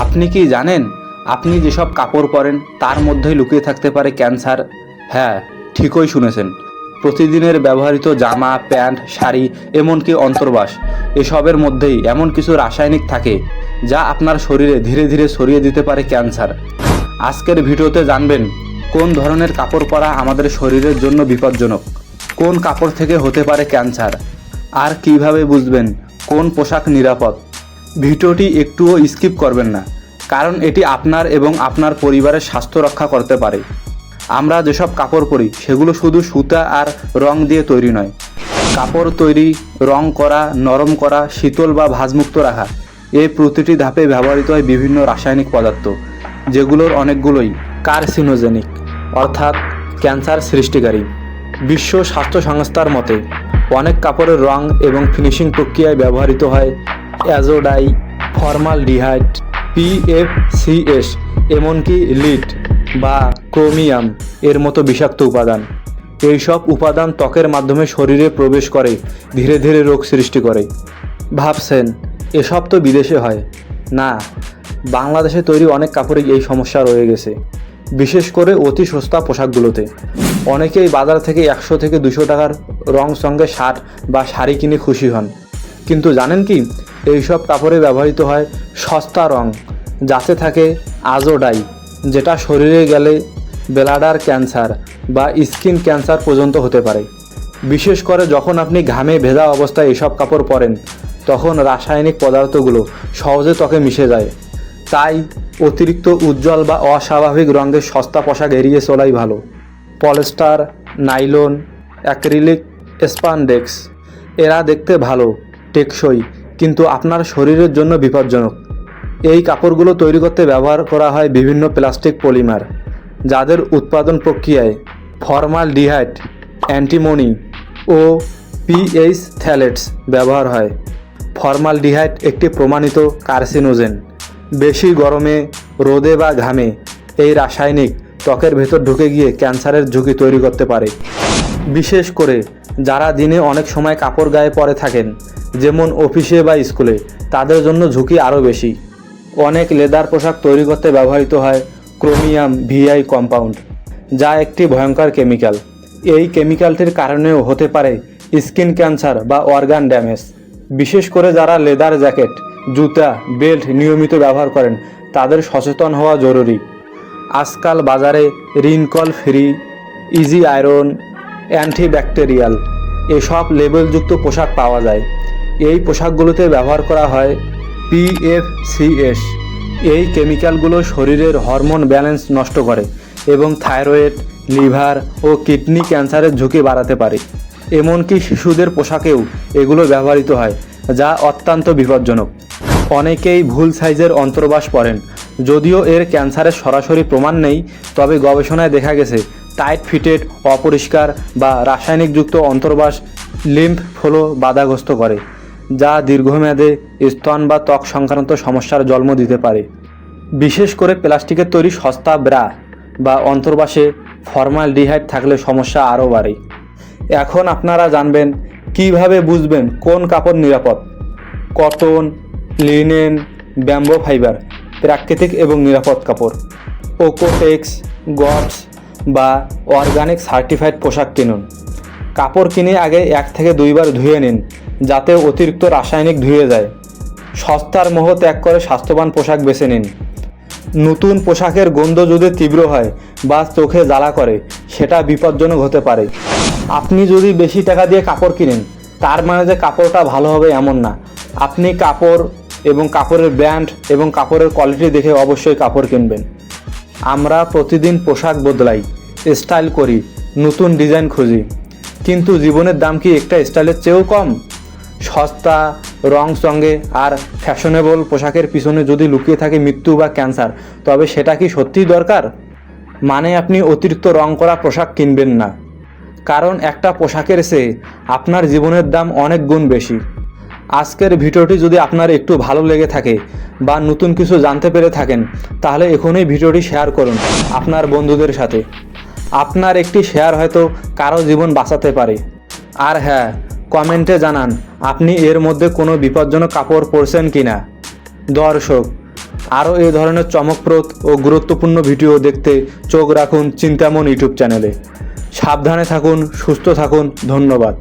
আপনি কি জানেন আপনি যেসব কাপড় পরেন তার মধ্যেই লুকিয়ে থাকতে পারে ক্যান্সার? হ্যাঁ, ঠিকই শুনেছেন। প্রতিদিনের ব্যবহৃত জামা, প্যান্ট, শাড়ি, এমনকি অন্তর্বাস, এসবের মধ্যেই এমন কিছু রাসায়নিক থাকে যা আপনার শরীরে ধীরে ধীরে ছড়িয়ে দিতে পারে ক্যান্সার। আজকের ভিডিওতে জানবেন কোন ধরনের কাপড় পরা আমাদের শরীরের জন্য বিপজ্জনক, কোন কাপড় থেকে হতে পারে ক্যান্সার, আর কিভাবে বুঝবেন কোন পোশাক নিরাপদ। ভিডিওটি একটুও স্কিপ করবেন না, কারণ এটি আপনার এবং আপনার পরিবারের স্বাস্থ্য রক্ষা করতে পারে। আমরা যেসব কাপড় পরি সেগুলো শুধু সুতা আর রং দিয়ে তৈরি নয়। কাপড় তৈরি, রং করা, নরম করা, শীতল বা ভাঁজমুক্ত রাখা, এই প্রতিটি ধাপে ব্যবহৃত হয় বিভিন্ন রাসায়নিক পদার্থ, যেগুলোর অনেকগুলোই কার্সিনোজেনিক অর্থাৎ ক্যান্সার সৃষ্টিকারী। বিশ্ব স্বাস্থ্য সংস্থার মতে অনেক কাপড়ের রং এবং ফিনিশিং প্রক্রিয়ায় ব্যবহৃত হয় অ্যাজোডাই, ফর্মালডিহাইড, PFCS, এমনকি লিড বা ক্রোমিয়াম এর মতো বিষাক্ত উপাদান। এইসব উপাদান ত্বকের মাধ্যমে শরীরে প্রবেশ করে ধীরে ধীরে রোগ সৃষ্টি করে। ভাবছেন এসব তো বিদেশে হয়? না, বাংলাদেশে তৈরি অনেক কাপড়ে এই সমস্যা রয়ে গেছে, বিশেষ করে অতি সস্তা পোশাকগুলোতে। অনেকেই বাজার থেকে 100 থেকে 200 টাকার রং সঙ্গে শার্ট বা শাড়ি কিনে খুশি হন, কিন্তু জানেন কি এইসব কাপড়ে ব্যবহৃত হয় সস্তা রং, যাতে থাকে আজোডাই, যেটা শরীরে গেলে ব্লাডার ক্যান্সার বা স্কিন ক্যান্সার পর্যন্ত হতে পারে। বিশেষ করে যখন আপনি ঘামে ভেজা অবস্থায় এসব কাপড় পরেন, তখন রাসায়নিক পদার্থগুলো সহজে ত্বকে মিশে যায়। তাই অতিরিক্ত উজ্জ্বল বা অস্বাভাবিক রঙের সস্তা পোশাক এড়িয়ে চলাই ভালো। পলিস্টার, নাইলন, অ্যাক্রিলিক, স্পানডেক্স, এরা দেখতে ভালো, টেকসই, কিন্তু আপনার শরীরের জন্য বিপজ্জনক। এই কাপড়গুলো তৈরি করতে ব্যবহার করা হয় বিভিন্ন প্লাস্টিক পলিমার, যাদের উৎপাদন প্রক্রিয়ায় ফর্মালডিহাইড, অ্যান্টিমনি ও পিএইচ থ্যালেটস ব্যবহার হয়। ফর্মালডিহাইড একটি প্রমাণিত কার্সিনোজেন। বেশি গরমে, রোদে বা ঘামে এই রাসায়নিক ত্বকের ভেতর ঢুকে গিয়ে ক্যান্সারের ঝুঁকি তৈরি করতে পারে। বিশেষ করে যারা দিনে অনেক সময় কাপড় গায়ে পরে থাকেন, যেমন অফিসে বা স্কুলে, তাদের জন্য ঝুঁকি আরও বেশি। অনেক লেদার পোশাক তৈরি করতে ব্যবহৃত হয় ক্রোমিয়াম VI কম্পাউন্ড, যা একটি ভয়ঙ্কর কেমিক্যাল। এই কেমিক্যালটির কারণেও হতে পারে স্কিন ক্যান্সার বা অর্গান ড্যামেজ। বিশেষ করে যারা লেদার জ্যাকেট, জুতা, বেল্ট নিয়মিত ব্যবহার করেন, তাদের সচেতন হওয়া জরুরি। আজকাল বাজারে রিনকল ফ্রি, ইজি আয়রন, অ্যান্টিব্যাকটেরিয়াল এসব লেবেলযুক্ত পোশাক পাওয়া যায়। এই পোশাকগুলোতে ব্যবহার করা হয় PFCS। এই কেমিক্যালগুলো শরীরের হরমোন ব্যালেন্স নষ্ট করে এবং থাইরয়েড, লিভার ও কিডনি ক্যান্সারের ঝুঁকি বাড়াতে পারে। এমনকি শিশুদের পোশাকেও এগুলো ব্যবহৃত হয়, যা অত্যন্ত বিপজ্জনক। অনেকেই ভুল সাইজের অন্তর্বাস পরেন। যদিও এর ক্যান্সারের সরাসরি প্রমাণ নেই, তবে গবেষণায় দেখা গেছে টাইট ফিটেড, অপরিষ্কার বা রাসায়নিকযুক্ত অন্তর্বাস লিম্ফ ফ্লো বাধাগ্রস্ত করে, যা দীর্ঘমেয়াদে স্তন বা ত্বক সংক্রান্ত সমস্যার জন্ম দিতে পারে। বিশেষ করে প্লাস্টিকের তৈরি সস্তা ব্রা বা অন্তর্বাসে ফর্মালডিহাইড থাকলে সমস্যা আরও বাড়ে। এখন আপনারা জানবেন কিভাবে বুঝবেন কোন কাপড় নিরাপদ। কটন, লিনেন, ব্যাম্বো ফাইবার প্রাকৃতিক এবং নিরাপদ কাপড়। ওকোটেক্স, গডস বা অর্গানিক সার্টিফাইড পোশাক কিনুন। কাপড় কিনে আগে 1 থেকে 2 বার ধুয়ে নিন, যাতে অতিরিক্ত রাসায়নিক ধুয়ে যায়। সস্তার মোহ ত্যাগ করে স্বাস্থ্যবান পোশাক বেছে নিন। নতুন পোশাকের গন্ধ যদি তীব্র হয় বা চোখে জ্বালা করে, সেটা বিপজ্জনক হতে পারে। আপনি যদি বেশি টাকা দিয়ে কাপড় কিনেন, তার মানে যে কাপড়টা ভালো হবে এমন না। আপনি কাপড় এবং কাপড়ের ব্র্যান্ড এবং কাপড়ের কোয়ালিটি দেখে অবশ্যই কাপড় কিনবেন। আমরা প্রতিদিন পোশাক বদলাই, স্টাইল করি, নতুন ডিজাইন খুঁজি, কিন্তু জীবনের দাম কি একটা স্টাইলের চেয়েও কম? সস্তা রং সঙ্গে আর ফ্যাশনেবল পোশাকের পিছনে যদি লুকিয়ে থাকে মৃত্যু বা ক্যান্সার, তবে সেটা কি সত্যিই দরকার? মানে আপনি অতিরিক্ত রং করা পোশাক কিনবেন না, কারণ একটা পোশাকের চেয়ে আপনার জীবনের দাম অনেক গুণ বেশি। আজকের ভিডিওটি যদি আপনার একটু ভালো লেগে থাকে বা নতুন কিছু জানতে পেরে থাকেন, তাহলে এখনই ভিডিওটি শেয়ার করুন আপনার বন্ধুদের সাথে। আপনার একটি শেয়ার হয়তো কারো জীবন বাঁচাতে পারে। আর হ্যাঁ, কমেন্টে জানান আপনি এর মধ্যে কোনো বিপজ্জনক কাপড় পরছেন কিনা। দর্শক, আরও এই ধরনের চমকপ্রদ ও গুরুত্বপূর্ণ ভিডিও দেখতে চোখ রাখুন চিন্তামন ইউটিউব চ্যানেলে। সাবধানে থাকুন, সুস্থ থাকুন, ধন্যবাদ।